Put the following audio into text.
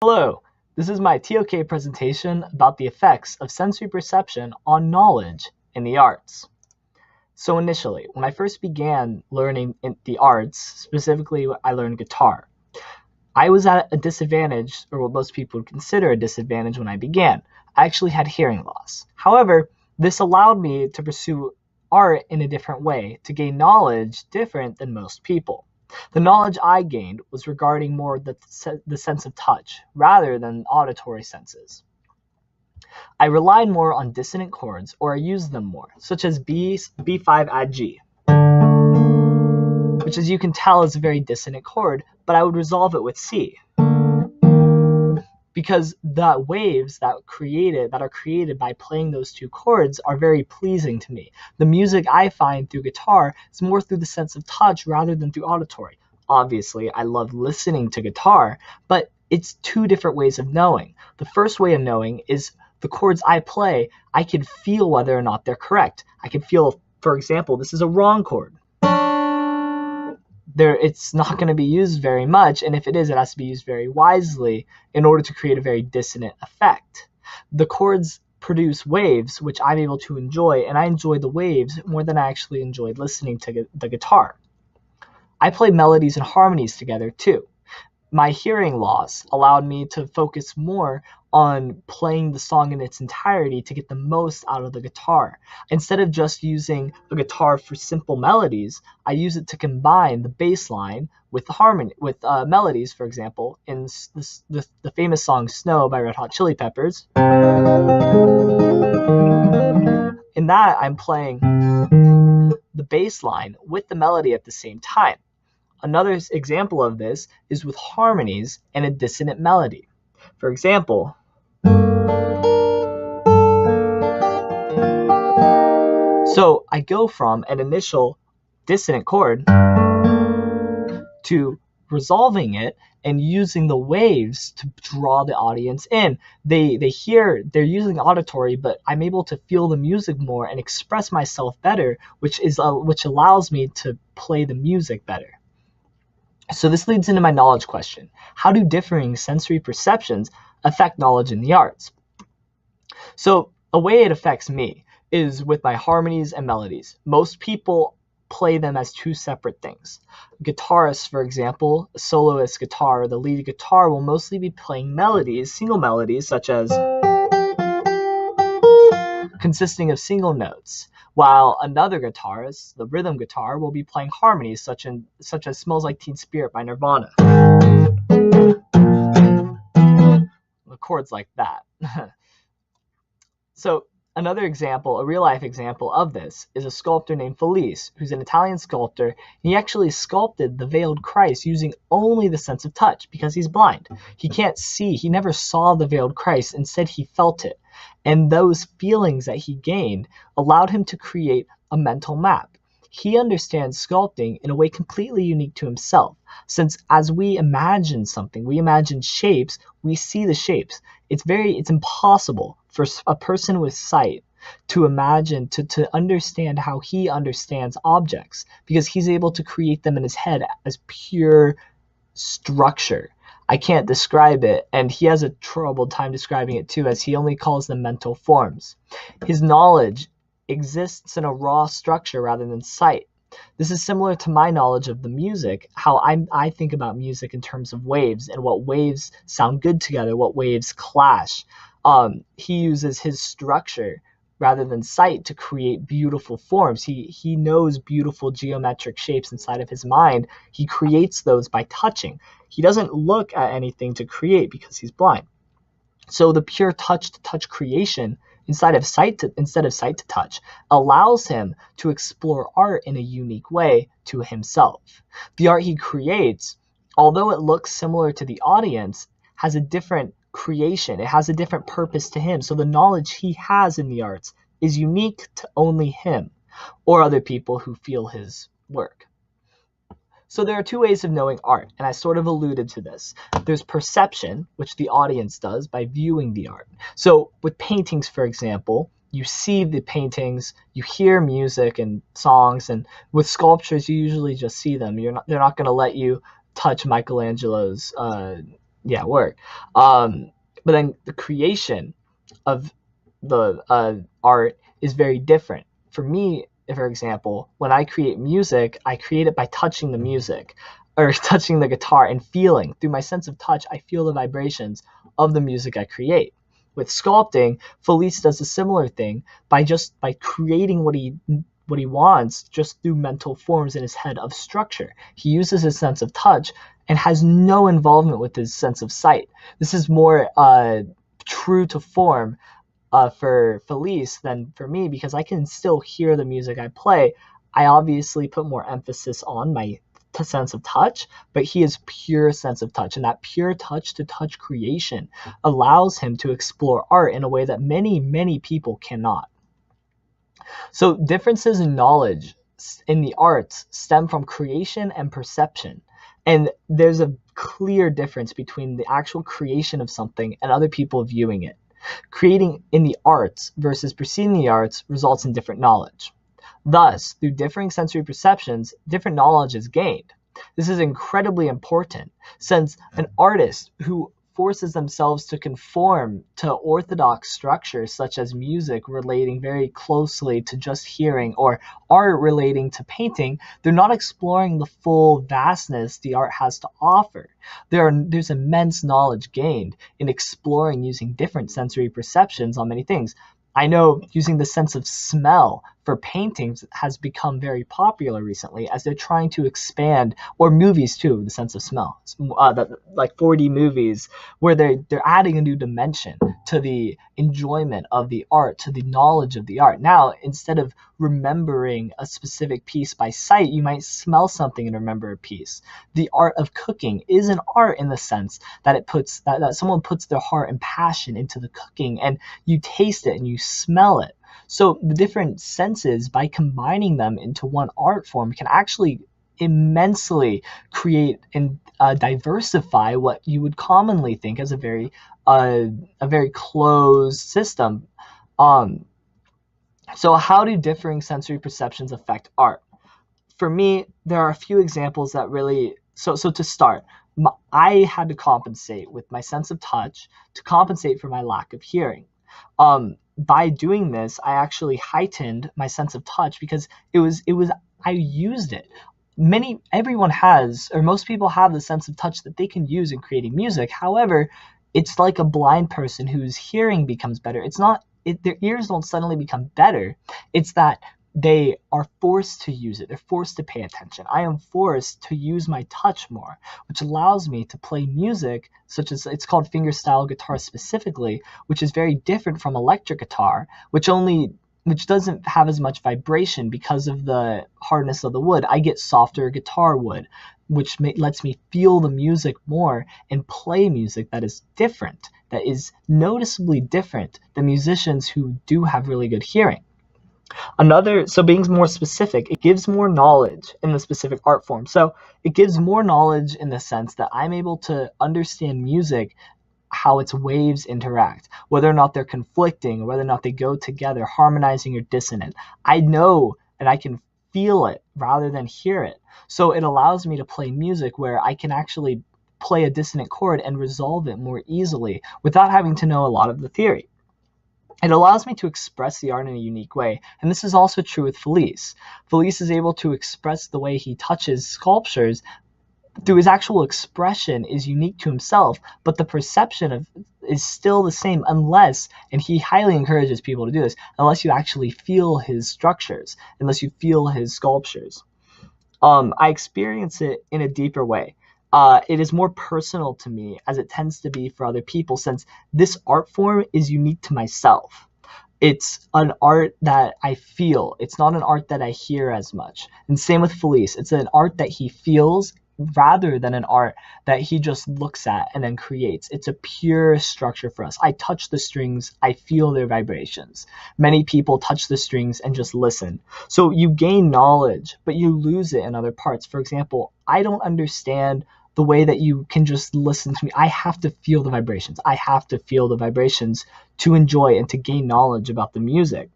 Hello, this is my TOK presentation about the effects of sensory perception on knowledge in the arts. So initially, when I first began learning in the arts, specifically I learned guitar, I was at a disadvantage, or what most people would consider a disadvantage when I began. I actually had hearing loss. However, this allowed me to pursue art in a different way, to gain knowledge different than most people. The knowledge I gained was regarding more the sense of touch rather than auditory senses. I relied more on dissonant chords, or I used them more, such as B5 add G, which as you can tell is a very dissonant chord, but I would resolve it with C, because the waves that are created by playing those two chords are very pleasing to me. The music I find through guitar is more through the sense of touch rather than through auditory. Obviously, I love listening to guitar, but it's two different ways of knowing. The first way of knowing is the chords I play, I can feel whether or not they're correct. I can feel, for example, this is a wrong chord. It's not going to be used very much, and if it is, it has to be used very wisely in order to create a very dissonant effect. The chords produce waves, which I'm able to enjoy, and I enjoy the waves more than I actually enjoyed listening to the guitar. I play melodies and harmonies together too. My hearing loss allowed me to focus more on playing the song in its entirety to get the most out of the guitar. Instead of just using a guitar for simple melodies, I use it to combine the bass line with the melodies. For example, in the famous song "Snow" by Red Hot Chili Peppers, in that I'm playing the bass line with the melody at the same time. Another example of this is with harmonies and a dissonant melody. For example, so I go from an initial dissonant chord to resolving it and using the waves to draw the audience in. They're using auditory, but I'm able to feel the music more and express myself better, which allows me to play the music better. So this leads into my knowledge question. How do differing sensory perceptions affect knowledge in the arts? So a way it affects me is with my harmonies and melodies. Most people play them as two separate things. Guitarists, for example, a soloist guitar, the lead guitar will mostly be playing melodies, single melodies, such as consisting of single notes, while another guitarist, the rhythm guitar, will be playing harmonies such as Smells Like Teen Spirit by Nirvana. The chords like that. So another example, a real-life example of this, is a sculptor named Felice, who's an Italian sculptor. He actually sculpted the veiled Christ using only the sense of touch because he's blind. He can't see. He never saw the veiled Christ. Instead, he felt it. And those feelings that he gained allowed him to create a mental map. He understands sculpting in a way completely unique to himself, since as we imagine something, we imagine shapes, we see the shapes. It's impossible for a person with sight to imagine, to understand how he understands objects, because he's able to create them in his head as pure structure. I can't describe it, and he has a troubled time describing it too, as he only calls them mental forms. His knowledge exists in a raw structure rather than sight. This is similar to my knowledge of the music, how I think about music in terms of waves, and what waves sound good together, what waves clash. He uses his structure rather than sight to create beautiful forms. He knows beautiful geometric shapes inside of his mind. He creates those by touching. He doesn't look at anything to create because he's blind. So the pure touch-to-touch creation instead of sight to touch allows him to explore art in a unique way to himself. The art he creates, although it looks similar to the audience, has a different creation. It has a different purpose to him. So the knowledge he has in the arts is unique to only him or other people who feel his work. So there are two ways of knowing art, and I sort of alluded to this. There's perception, which the audience does by viewing the art. So with paintings, for example, you see the paintings, you hear music and songs, and with sculptures, you usually just see them. They're not going to let you touch Michelangelo's work. But then the creation of the art is very different. For me, for example, when I create music, I create it by touching the music or touching the guitar and feeling. Through my sense of touch, I feel the vibrations of the music I create. With sculpting, Felice does a similar thing by creating what he wants just through mental forms in his head of structure. He uses his sense of touch and has no involvement with his sense of sight. This is more true to form for Felice than for me, because I can still hear the music I play. I obviously put more emphasis on my sense of touch, but he is pure sense of touch, and that pure touch to touch creation allows him to explore art in a way that many people cannot. So differences in knowledge in the arts stem from creation and perception. And there's a clear difference between the actual creation of something and other people viewing it. Creating in the arts versus perceiving the arts results in different knowledge. Thus, through differing sensory perceptions, different knowledge is gained. This is incredibly important, since an artist who forces themselves to conform to orthodox structures such as music relating very closely to just hearing or art relating to painting, they're not exploring the full vastness the art has to offer. There's immense knowledge gained in exploring using different sensory perceptions on many things. I know using the sense of smell for paintings has become very popular recently, as they're trying to expand, or movies too, the sense of smell. Like 4D movies, where they're adding a new dimension to the enjoyment of the art, to the knowledge of the art. Now, instead of remembering a specific piece by sight, you might smell something and remember a piece. The art of cooking is an art in the sense that that someone puts their heart and passion into the cooking, and you taste it and you smell it. So the different senses, by combining them into one art form, can actually immensely create and diversify what you would commonly think as a very closed system. So how do differing sensory perceptions affect art? For me, there are a few examples that really. So to start, I had to compensate with my sense of touch to compensate for my lack of hearing. By doing this, I actually heightened my sense of touch, because I used it. Everyone has, or most people have, the sense of touch that they can use in creating music. However, it's like a blind person whose hearing becomes better. Their ears don't suddenly become better. It's that they are forced to use it. They're forced to pay attention. I am forced to use my touch more, which allows me to play music, such as, it's called fingerstyle guitar specifically, which is very different from electric guitar, which doesn't have as much vibration because of the hardness of the wood. I get softer guitar wood, which lets me feel the music more and play music that is different, that is noticeably different than musicians who do have really good hearing. So being more specific, it gives more knowledge in the specific art form. So it gives more knowledge in the sense that I'm able to understand music, how its waves interact, whether or not they're conflicting, or whether or not they go together, harmonizing or dissonant. I know and I can feel it rather than hear it. So it allows me to play music where I can actually play a dissonant chord and resolve it more easily without having to know a lot of the theory. It allows me to express the art in a unique way, and this is also true with Felice. Felice is able to express the way he touches sculptures through his actual expression is unique to himself, but the perception is still the same, unless, and he highly encourages people to do this, unless you actually feel his structures, unless you feel his sculptures. I experience it in a deeper way. It is more personal to me, as it tends to be for other people, since this art form is unique to myself. It's an art that I feel. It's not an art that I hear as much. And same with Felice. It's an art that he feels rather than an art that he just looks at and then creates. It's a pure structure for us. I touch the strings, I feel their vibrations. Many people touch the strings and just listen. So you gain knowledge, but you lose it in other parts. For example, I don't understand the way that you can just listen to me. I have to feel the vibrations. I have to feel the vibrations to enjoy and to gain knowledge about the music.